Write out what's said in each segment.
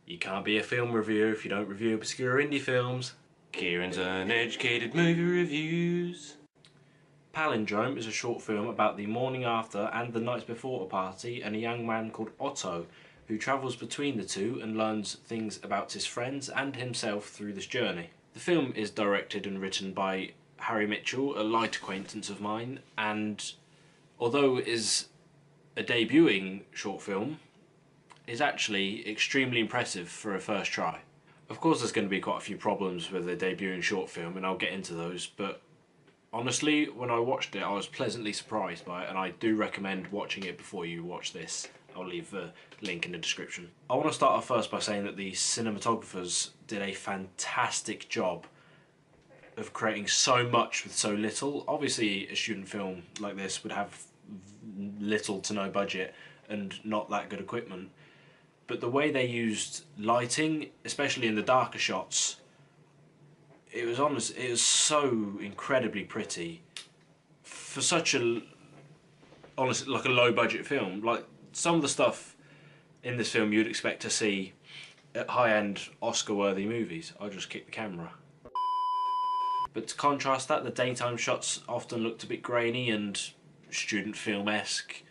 You can't be a film reviewer if you don't review obscure indie films. Kieran's Uneducated Movie Reviews. Palindrome is a short film about the morning after and the night before a party and a young man called Otto who travels between the two and learns things about his friends and himself through this journey. The film is directed and written by Harry Mitchell, a light acquaintance of mine, and although it is a debuting short film, is actually extremely impressive for a first try. Of course there's going to be quite a few problems with a debuting short film, and I'll get into those, but honestly, when I watched it, I was pleasantly surprised by it, and I do recommend watching it before you watch this. I'll leave the link in the description. I want to start off first by saying that the cinematographers did a fantastic job of creating so much with so little. Obviously, a student film like this would have little to no budget and not that good equipment, but the way they used lighting, especially in the darker shots, it was so incredibly pretty for such a like a low budget film. Like some of the stuff in this film you'd expect to see at high-end Oscar-worthy movies. I just kicked the camera. But to contrast that, the daytime shots often looked a bit grainy and student film-esque.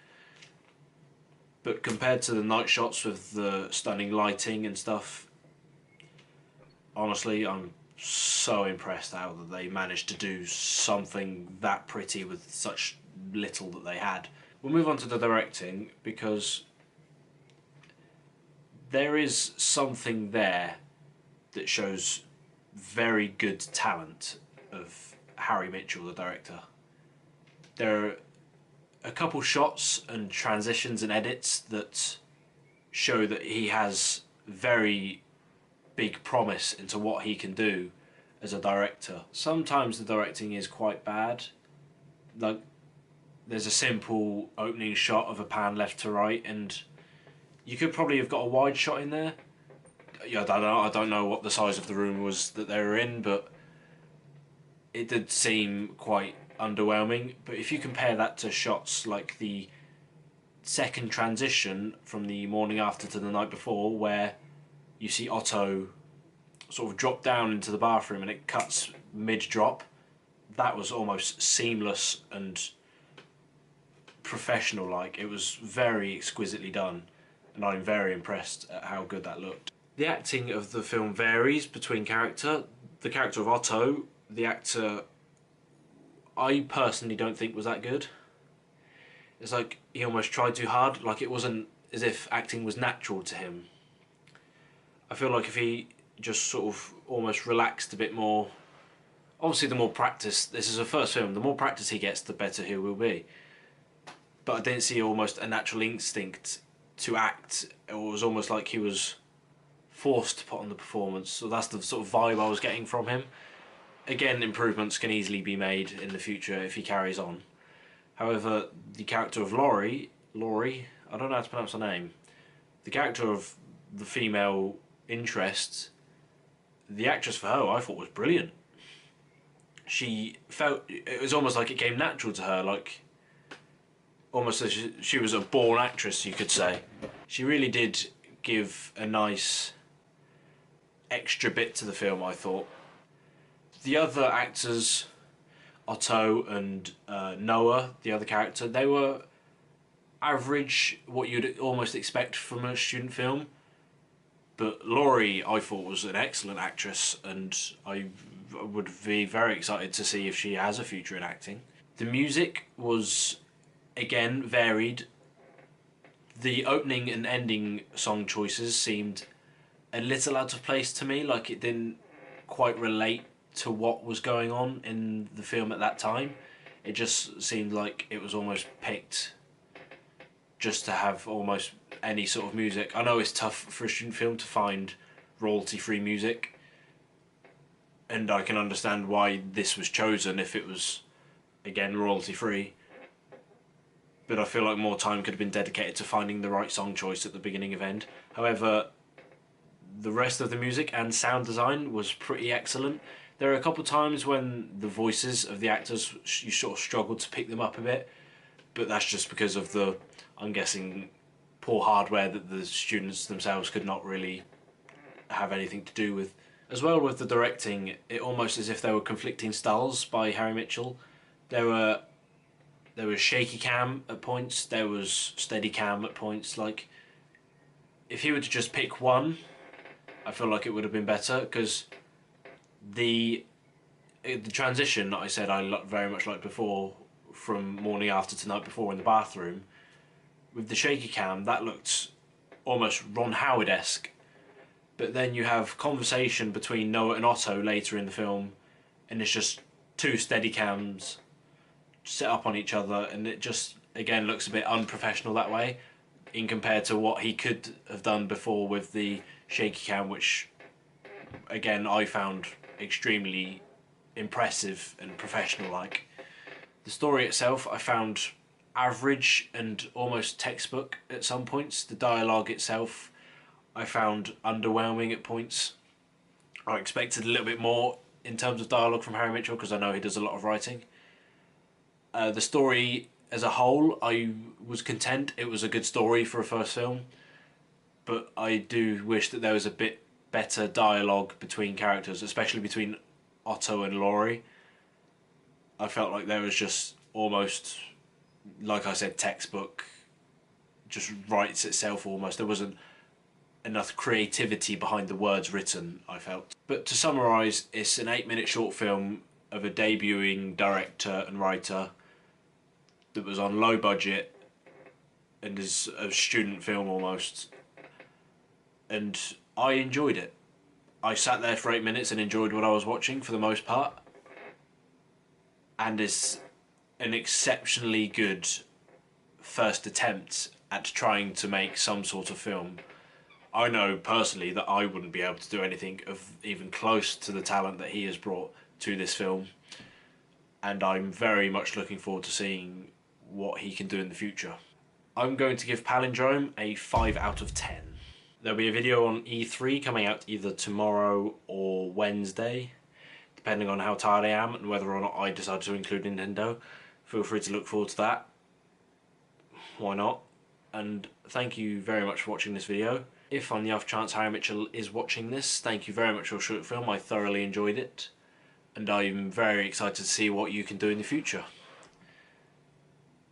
But compared to the night shots with the stunning lighting and stuff, honestly, I'm so impressed how that they managed to do something that pretty with such little that they had. We'll move on to the directing, because there is something there that shows very good talent of Harry Mitchell, the director. There are a couple shots and transitions and edits that show that he has very big promise into what he can do as a director. Sometimes the directing is quite bad. Like, there's a simple opening shot of a pan left to right, and you could probably have got a wide shot in there. Yeah, I don't know what the size of the room was that they were in, but it did seem quite underwhelming. But if you compare that to shots like the second transition from the morning after to the night before, where you see Otto sort of drop down into the bathroom and it cuts mid-drop, that was almost seamless and professional-like. It was very exquisitely done, and I'm very impressed at how good that looked. The acting of the film varies between character. The character of Otto, the actor, I personally don't think was that good. It's like he almost tried too hard, like it wasn't as if acting was natural to him. I feel like if he just sort of almost relaxed a bit more, obviously the more practice, this is a first film, the more practice he gets, the better he will be. But I didn't see almost a natural instinct to act. It was almost like he was forced to put on the performance, so that's the sort of vibe I was getting from him. Again, improvements can easily be made in the future if he carries on. However, the character of Laurie, I don't know how to pronounce her name, the character of the female interest, the actress for her I thought was brilliant. She felt, it was almost like it came natural to her, like almost as she was a born actress, you could say. She really did give a nice extra bit to the film, I thought. The other actors, Otto and Noah, the other character, they were average, what you'd almost expect from a student film. But Laurie, I thought, was an excellent actress, and I would be very excited to see if she has a future in acting. The music was, again, varied. The opening and ending song choices seemed a little out of place to me, like it didn't quite relate to what was going on in the film at that time. It just seemed like it was almost picked just to have almost any sort of music. I know it's tough for a student film to find royalty-free music, and I can understand why this was chosen if it was, again, royalty-free. But I feel like more time could have been dedicated to finding the right song choice at the beginning and end. However, the rest of the music and sound design was pretty excellent. There are a couple times when the voices of the actors, you sort of struggled to pick them up a bit, but that's just because of the, I'm guessing, poor hardware that the students themselves could not really have anything to do with. As well with the directing, it almost as if there were conflicting styles by Harry Mitchell. There was shaky cam at points, there was steady cam at points. Like, if he were to just pick one, I feel like it would have been better, because the transition that I said I very much liked before, from morning after to night before in the bathroom, with the shaky cam, that looked almost Ron Howard-esque. But then you have conversation between Noah and Otto later in the film, and it's just two steady cams set up on each other, and it just again looks a bit unprofessional that way, in compared to what he could have done before with the shaky cam, which again I found extremely impressive and professional like. The story itself I found average and almost textbook at some points. The dialogue itself I found underwhelming at points. I expected a little bit more in terms of dialogue from Harry Mitchell, because I know he does a lot of writing. The story as a whole, I was content. It was a good story for a first film, but I do wish that there was a bit better dialogue between characters, especially between Otto and Laurie. I felt like there was just almost, like I said, textbook, just writes itself almost. There wasn't enough creativity behind the words written, I felt. But to summarise, it's an 8-minute short film of a debuting director and writer that was on low budget and is a student film almost. And I enjoyed it. I sat there for 8 minutes and enjoyed what I was watching for the most part. And it's an exceptionally good first attempt at trying to make some sort of film. I know personally that I wouldn't be able to do anything of even close to the talent that he has brought to this film, and I'm very much looking forward to seeing what he can do in the future. I'm going to give Palindrome a 5 out of 10. There'll be a video on E3 coming out either tomorrow or Wednesday, depending on how tired I am and whether or not I decide to include Nintendo. Feel free to look forward to that. Why not? And thank you very much for watching this video. If on the off chance Harry Mitchell is watching this, thank you very much for your short film. I thoroughly enjoyed it, and I'm very excited to see what you can do in the future.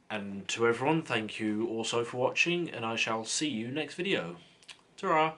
And to everyone, thank you also for watching, and I shall see you next video. Ta-ra!